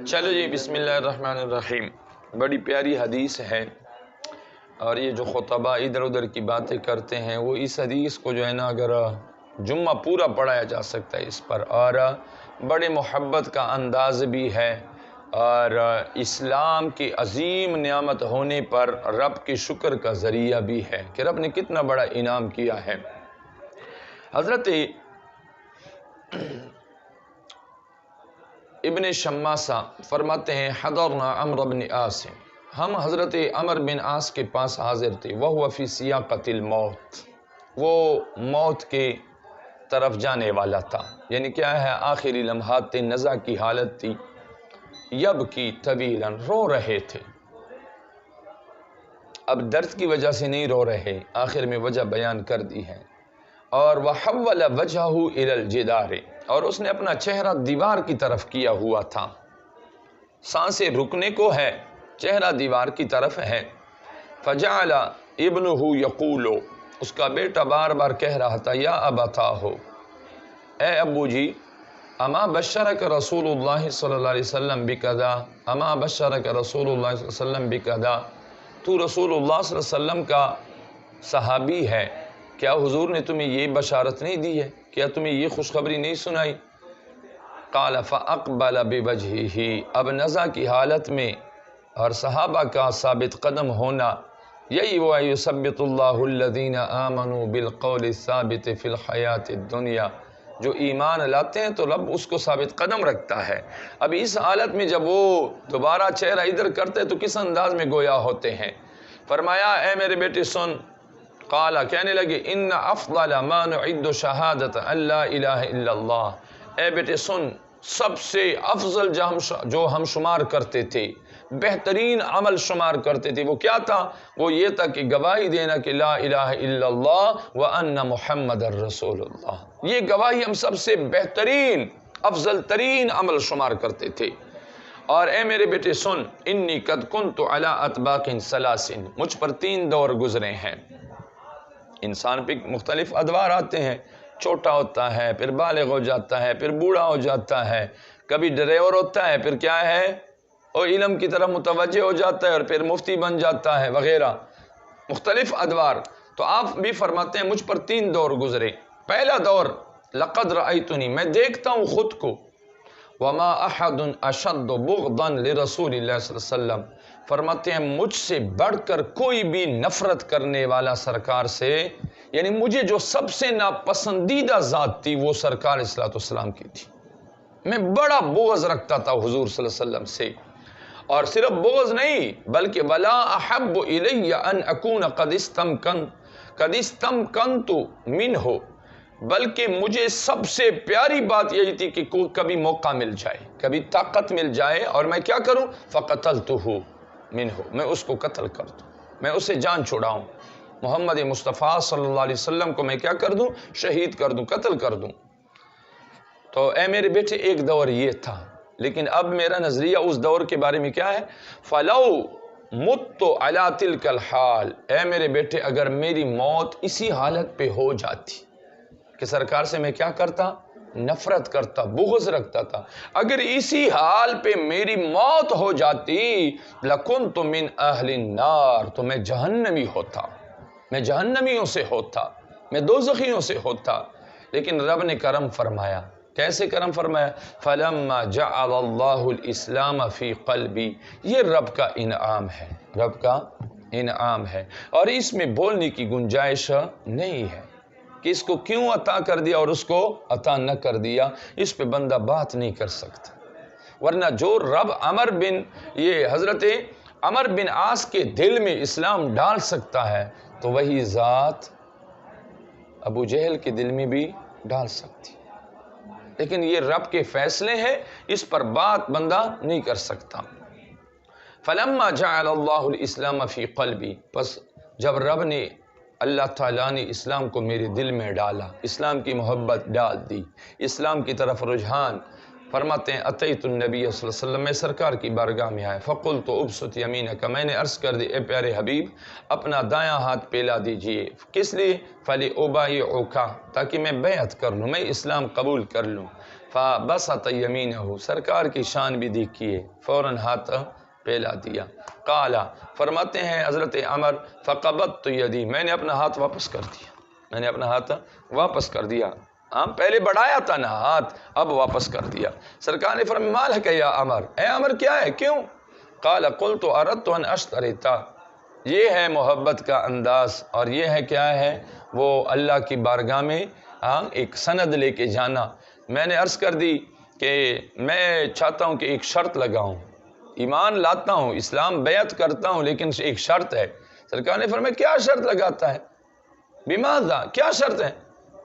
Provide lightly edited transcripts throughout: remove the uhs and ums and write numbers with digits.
چلو جی، بسم اللہ الرحمن الرحیم۔ بڑی پیاری حدیث ہے، اور یہ جو خطبہ ادھر ادھر کی باتیں کرتے ہیں وہ اس حدیث کو جو ہے نا اگر جمعہ پورا پڑھایا جا سکتا ہے اس پر، اور بڑے محبت کا انداز بھی ہے، اور اسلام کی عظیم نعمت ہونے پر رب کے شکر کا ذریعہ بھی ہے کہ رب نے کتنا بڑا انعام کیا ہے۔ حضرت ابن شماسہ فرماتے ہیں حضرنا عمرو بن عاص، ہم حضرت عمر بن عاص کے پاس حاضر تھے، وہو فی سیاقۃ الموت، وہ موت کے طرف جانے والا تھا، یعنی کیا ہے آخری لمحات تھے، نزع کی حالت تھی، یبکی طویلا، رو رہے تھے، اب درد کی وجہ سے نہیں رو رہے، آخر میں وجہ بیان کر دی ہے، اور وحول وجہہ الی الجدار، اور اس نے اپنا چہرہ دیوار کی طرف کیا ہوا تھا، سانسیں رکنے کو ہے، چہرہ دیوار کی طرف ہے۔ فجعل ابنہ یقول، اس کا بیٹا بار بار کہہ رہا تھا، یا ابتاہ، اے ابو جی، اما بشرک رسول اللہ صلی اللہ علیہ وسلم بکذا، اما بشرک رسول اللہ صلی اللہ علیہ وسلم بکذا، تو رسول اللہ صلی اللہ علیہ وسلم کا صحابی ہے، کیا حضور نے تمہیں یہ بشارت نہیں دی ہے، کیا تمہیں یہ خوشخبری نہیں سنائی؟ قال فاقبل بوجہہ، اب نزع کی حالت میں اور صحابہ کا ثابت قدم ہونا، یہی وہ یثبت اللہ الذین آمنوا بالقول الثابت فی الحیات الدنیا، جو ایمان لاتے ہیں تو رب اس کو ثابت قدم رکھتا ہے۔ اب اس حالت میں جب وہ دوبارہ چہرہ ادھر کرتے تو کس انداز میں گویا ہوتے ہیں؟ فرمایا، اے میرے بیٹے سن، قال، کہنے لگے، ان افضل ما نعد شہادت ان لا الہ الا اللہ، اے بیٹے سن، سب سے افضل جو ہم شمار کرتے تھے، بہترین عمل شمار کرتے تھے، وہ کیا تھا؟ وہ یہ تھا کہ گواہی دینا کہ لا الہ الا اللہ وان محمد الرسول اللہ، یہ گواہی ہم سب سے بہترین افضل ترین عمل شمار کرتے تھے۔ اور اے میرے بیٹے سن، انی قد کنت علی اطباق ثلاث، مجھ پر 3 دور گزرے ہیں۔ انسان پہ مختلف ادوار آتے ہیں، چھوٹا ہوتا ہے، پھر بالغ ہو جاتا ہے، پھر بوڑھا ہو جاتا ہے، کبھی ڈرائیور ہوتا ہے، پھر کیا ہے اور علم کی طرف متوجہ ہو جاتا ہے، اور پھر مفتی بن جاتا ہے وغیرہ، مختلف ادوار۔ تو آپ بھی فرماتے ہیں مجھ پر 3 دور گزرے۔ پہلا دور، لقد رأیتنی، میں دیکھتا ہوں خود کو، وما احد اشد بغضا لرسول اللہ صلی اللہ علیہ وسلم، فرماتے ہیں مجھ سے بڑھ کر کوئی بھی نفرت کرنے والا سرکار سے، یعنی مجھے جو سب سے ناپسندیدہ ذات تھی وہ سرکار صلی اللہ علیہ وسلم کی تھی، میں بڑا بغض رکھتا تھا حضور صلی اللہ علیہ وسلم سے، اور صرف بغض نہیں بلکہ ولا احب الی ان اکون قد استمکنت منہ، بلکہ مجھے سب سے پیاری بات یہی تھی کہ کبھی موقع مل جائے، کبھی طاقت مل جائے، اور میں کیا کروں؟ فقتلتہ منہ، میں اس کو قتل کر دوں، میں اسے جان چھڑاؤں، محمد مصطفیٰ صلی اللہ علیہ وسلم کو میں کیا کر دوں؟ شہید کر دوں، قتل کر دوں۔ تو اے میرے بیٹے ایک دور یہ تھا، لیکن اب میرا نظریہ اس دور کے بارے میں کیا ہے؟ فلو مت علی تلک الحال، اے میرے بیٹے اگر میری موت اسی حالت پہ ہو جاتی کہ سرکار سے میں کیا کرتا؟ نفرت کرتا، بغض رکھتا تھا، اگر اسی حال پہ میری موت ہو جاتی لکنت من اہل النار، تو میں جہنمی ہوتا، میں جہنمیوں سے ہوتا، میں دوزخیوں سے ہوتا۔ لیکن رب نے کرم فرمایا، کیسے کرم فرمایا؟ فلما جعل اللہ الاسلام فی قلبی، یہ رب کا انعام ہے، رب کا انعام ہے، اور اس میں بولنے کی گنجائش نہیں ہے کہ اس کو کیوں عطا کر دیا اور اس کو عطا نہ کر دیا، اس پہ بندہ بات نہیں کر سکتا، ورنہ جو رب حضرت عمر بن عاص کے دل میں اسلام ڈال سکتا ہے تو وہی ذات ابو جہل کے دل میں بھی ڈال سکتی، لیکن یہ رب کے فیصلے ہیں، اس پر بات بندہ نہیں کر سکتا۔ فلما جعل اللہ الاسلام فی قلبی، پس جب رب نے، اللہ تعالیٰ نے اسلام کو میرے دل میں ڈالا، اسلام کی محبت ڈال دی، اسلام کی طرف رجحان، فرماتے ہیں اتیت النبی صلی اللہ علیہ وسلم، میں سرکار کی بارگاہ میں آیا، فقلت ابسط یمینک، میں نے عرض کر دی اے پیارے حبیب اپنا دایاں ہاتھ پھیلا دیجئے، کس لیے؟ فلأبایعک، تاکہ میں بیعت کر لوں، میں اسلام قبول کر لوں۔ فبسط یمینہ، سرکار کی شان بھی دیکھیے، فوراً ہاتھ پھیلا دیا۔ قال، فرماتے ہیں حضرت عمر، فقبضت یدی، میں نے اپنا ہاتھ واپس کر دیا، میں نے اپنا ہاتھ واپس کر دیا۔ پہلے بڑھایا تھا نا ہاتھ، اب واپس کر دیا۔ سرکار نے فرمایا ما لک یا عمر، اے عمر کیا ہے، کیوں؟ قال قلت اردت ان اشترط، یہ ہے محبت کا انداز، اور یہ ہے کیا ہے وہ اللہ کی بارگاہ میں ایک سند لے کے جانا۔ میں نے عرض کر دی کہ میں چاہتا ہوں کہ ایک شرط لگاؤں، ایمان لاتا ہوں، اسلام بیعت کرتا ہوں، لیکن ایک شرط ہے۔ سرکار نے فرمایا کیا شرط لگاتا ہے؟ بماذا، کیا شرط ہے؟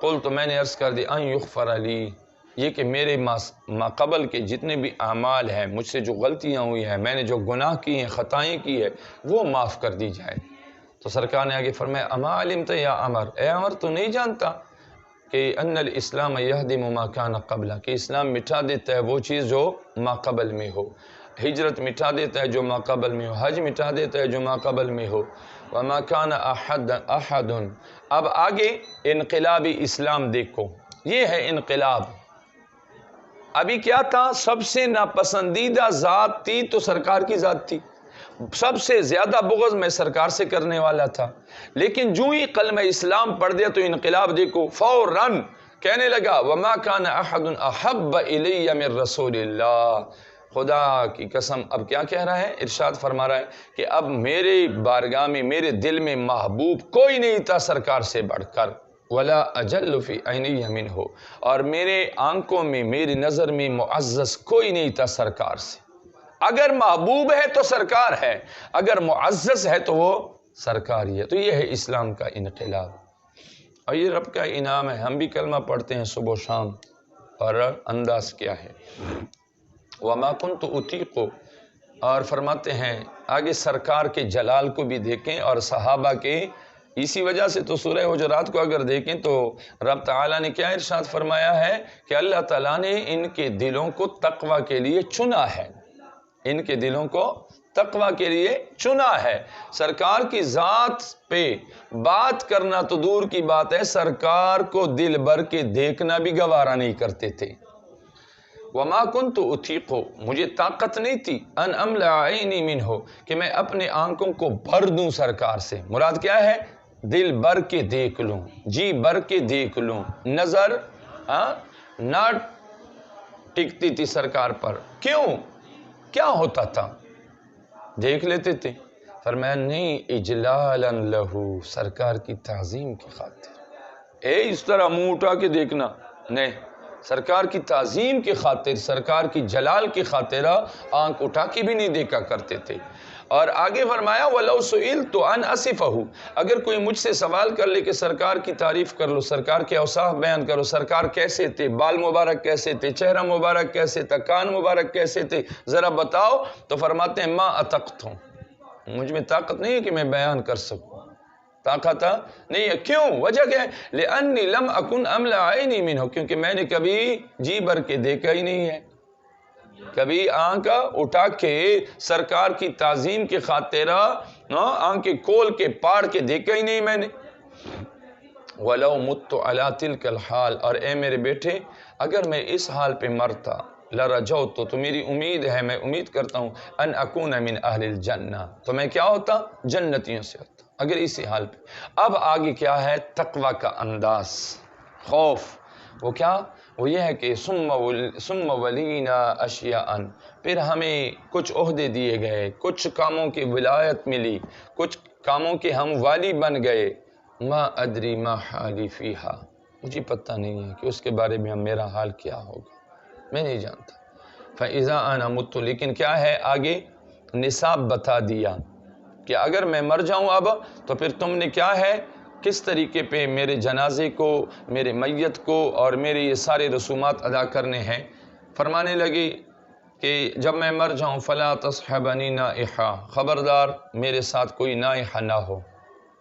قلت، میں نے عرض کر دی ان یغفر لی، یہ کہ میرے ما قبل کے جتنے بھی اعمال ہیں، مجھ سے جو غلطیاں ہوئی ہیں، میں نے جو گناہ کی ہیں، خطائیں کی ہے، وہ معاف کر دی جائے۔ تو سرکار نے آگے فرمایا اما علمت یا عمر، اے عمر تو نہیں جانتا کہ ان الاسلام یہدم ما کان قبلہ، کہ اسلام مٹا دیتا ہے وہ چیز جو ما قبل میں ہو، ہجرت مٹا دیتا ہے جو ما قبل میں ہو، حج مٹا دیتا ہے جو ما قبل میں ہو، وما کان احد۔ اب آگے انقلابی اسلام دیکھو، یہ ہے انقلاب۔ ابھی کیا تھا؟ سب سے ناپسندیدہ ذات تھی تو سرکار کی ذات تھی، سب سے زیادہ بغض میں سرکار سے کرنے والا تھا، لیکن جو ہی کلمہ اسلام پڑھ دیا تو انقلاب دیکھو، فوراً کہنے لگا وما کان احد احب الی من رسول اللہ۔ خدا کی قسم اب کیا کہہ رہا ہے؟ ارشاد فرما رہا ہے کہ اب میرے بارگاہ میں، میرے دل میں محبوب کوئی نہیں تھا سرکار سے بڑھ کر، ولا اجل فی عینی منہ، اور میرے آنکھوں میں، میری نظر میں معزز کوئی نہیں تھا سرکار سے۔ اگر محبوب ہے تو سرکار ہے، اگر معزز ہے تو وہ سرکار ہی ہے۔ تو یہ ہے اسلام کا انقلاب، اور یہ رب کا انعام ہے۔ ہم بھی کلمہ پڑھتے ہیں صبح و شام، اور انداز کیا ہے؟ وما کنت اطیق، اور فرماتے ہیں آگے سرکار کے جلال کو بھی دیکھیں، اور صحابہ کے، اسی وجہ سے تو سورہ حجرات کو اگر دیکھیں تو رب تعالیٰ نے کیا ارشاد فرمایا ہے کہ اللہ تعالیٰ نے ان کے دلوں کو تقوی کے لیے چنا ہے، ان کے دلوں کو تقوی کے لیے چنا ہے۔ سرکار کی ذات پہ بات کرنا تو دور کی بات ہے، سرکار کو دل بھر کے دیکھنا بھی گوارا نہیں کرتے تھے۔ وما کنت اطیق، مجھے طاقت نہیں تھی، ان املأ عینی منہ، کہ میں اپنے آنکھوں کو بھر دوں سرکار سے۔ مراد کیا ہے؟ دل بھر کے دیکھ لوں، جی بھر کے دیکھ لوں۔ نظر نہ ٹکتی تھی سرکار پر، کیوں؟ کیا ہوتا تھا؟ دیکھ لیتے تھے۔ فرمایا نہیں، اجلالا لہو، سرکار کی تعظیم کی خاطر۔ اس طرح منہ اٹھا کے دیکھنا نہیں، سرکار کی تعظیم کی خاطر، سرکار کی جلال کی خاطر آنکھ اٹھا کے بھی نہیں دیکھا کرتے تھے۔ اور آگے فرمایا وَلَوْ سُئِلْتُ أَنْ أَصِفَهُ، اگر کوئی مجھ سے سوال کر لے کہ سرکار کی تعریف کر لو، سرکار کے اوصاف بیان کرو، سرکار کیسے تھے، بال مبارک کیسے تھے، چہرہ مبارک کیسے تھا، کان مبارک کیسے تھے، ذرا بتاؤ، تو فرماتے ہیں ما اطقت، مجھ میں طاقت نہیں ہے کہ میں بیان کر سکوں، طاقت نہیں ہے۔ کیوں؟ وجہ کیا ہے؟ لِأَنِّي لَمْ أَكُنْ أَمْلَأَ عَيْنِي مِنْهُ، کیونکہ میں نے کبھی جی بھر کے دیکھا ہی نہیں ہے، کبھی آنکھ اٹھا کے سرکار کی تعظیم کی خاطر آنکھیں کھول کے پاڑ کے دیکھا ہی نہیں میں نے۔ وَلَوْ مُتُّ عَلَى تِلْكَ الْحَالِ، اور اے میرے بیٹے اگر میں اس حال پہ مرتا، لَرَجَوْتُ، تو میری امید ہے، میں امید کرتا ہوں، ان اکون من اہل الجنہ، تو میں کیا ہوتا؟ جنتیوں سے ہوتا، اگر اسی حال پہ۔ اب آگے کیا ہے؟ تقوی کا انداز، خوف، وہ کیا؟ وہ یہ ہے کہ ثم ولینا اشیاء، پھر ہمیں کچھ عہدے دیے گئے، کچھ کاموں کی ولایت ملی، کچھ کاموں کے ہم والی بن گئے، ما ادری ما حالی فیہا، مجھے پتہ نہیں ہے کہ اس کے بارے میں میرا حال کیا ہوگا، میں نہیں جانتا۔ فاذا انا مت، لیکن کیا ہے آگے؟ نصاب بتا دیا کہ اگر میں مر جاؤں اب تو پھر تم نے کیا ہے، کس طریقے پہ میرے جنازے کو، میرے میت کو اور میرے یہ سارے رسومات ادا کرنے ہیں۔ فرمانے لگی کہ جب میں مر جاؤں فلا تصحبنی نائحہ، خبردار میرے ساتھ کوئی نائحہ نہ ہو،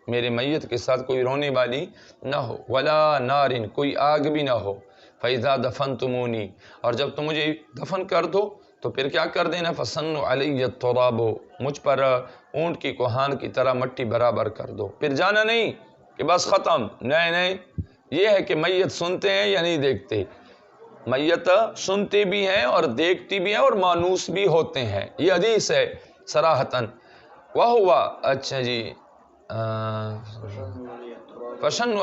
میرے میت کے ساتھ کوئی رونے والی نہ ہو، ولا نارن، کوئی آگ بھی نہ ہو، فاذا دفنتمونی، اور جب تم مجھے دفن کر دو تو پھر کیا کر دینا، فسن علی التراب، مجھ پر اونٹ کی کوہان کی طرح مٹی برابر کر دو، پھر جانا نہیں کہ بس ختم، نہیں، یہ ہے کہ میت سنتے ہیں یا نہیں دیکھتے، میت سنتے بھی ہیں اور دیکھتی بھی ہیں اور مانوس بھی ہوتے ہیں، یہ حدیث ہے صراحتاً۔ وہ ہوا اچھا جی، پسن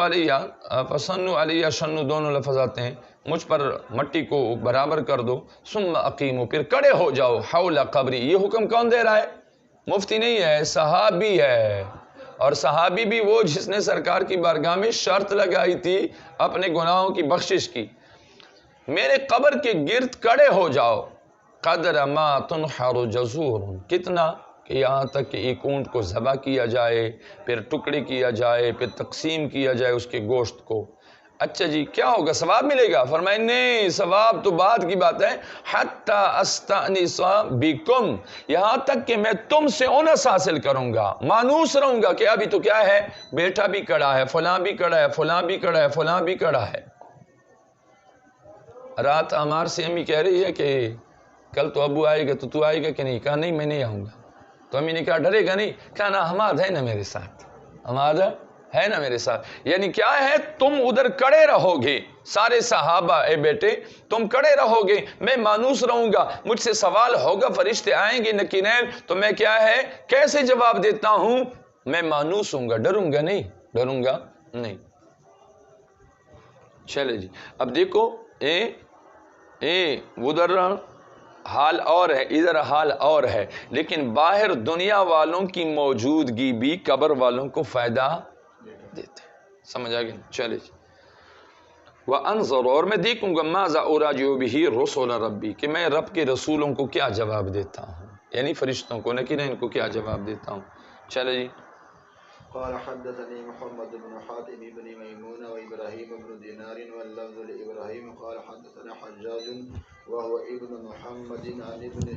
علیہ شن دونوں لفظ آتے ہیں، مجھ پر مٹی کو برابر کر دو، ثم اقیمو، پھر کڑے ہو جاؤ، حول قبری، یہ حکم کون دے رہا ہے؟ مفتی نہیں ہے، صحابی ہے، اور صحابی بھی وہ جس نے سرکار کی بارگاہ میں شرط لگائی تھی اپنے گناہوں کی بخشش کی، میرے قبر کے گرد کڑے ہو جاؤ، قدر ما تنحر جزور، کتنا کہ یہاں تک کہ ایک اونٹ کو ذبح کیا جائے، پھر ٹکڑے کیا جائے، پھر تقسیم کیا جائے اس کے گوشت کو۔ اچھا جی کیا ہوگا، ثواب ملے گا؟ فرمائے نہیں، ثواب تو بعد کی بات ہے، حتی استأنس بکم، یہاں تک کہ میں تم سے انس حاصل کروں گا، مانوس رہوں گا کہ ابھی تو کیا ہے، بیٹا بھی کڑا ہے، فلاں بھی کڑا ہے، فلاں بھی کڑا ہے، فلاں بھی کڑا ہے۔ رات عمار سے امی کہہ رہی ہے کہ کل تو ابو آئے گا تو آئے گا کہ نہیں؟ کہا نہیں میں نہیں آؤں گا۔ تو امی نے کہا ڈرے گا نہیں؟ کہا نا حماد ہے نا میرے ساتھ، حماد ہے نا میرے ساتھ۔ یعنی کیا ہے، تم ادھر کڑے رہو گے، سارے صحابہ، اے بیٹے تم کڑے رہو گے، میں مانوس رہوں گا، مجھ سے سوال ہوگا، فرشتے آئیں گے نکینین، تو میں کیا ہے کیسے جواب دیتا ہوں؟ میں مانوس ہوں گا، ڈروں گا نہیں، ڈروں گا نہیں۔ چلے جی اب دیکھو، ادھر حال اور ہے، ادھر حال اور ہے، لیکن باہر دنیا والوں کی موجودگی بھی قبر والوں کو فائدہ دیتے، سمجھ آ گیا؟ چلے جی، وَأَنظُرُ، اور میں دیکھوں گا، مَاذَا أُرَاجِعُ بِهِ رُسُلَ رَبِّي، کہ میں رب کے رسولوں کو کیا جواب دیتا ہوں، یعنی فرشتوں کو، لیکن ان کو کیا جواب دیتا ہوں۔ چلے جی، قال حدثني محمد بن حاتم بن ميمون وإبراهيم بن دينار واللفظ لإبراهيم قال حدثنا حجاج وهو ابن محمد عن ابن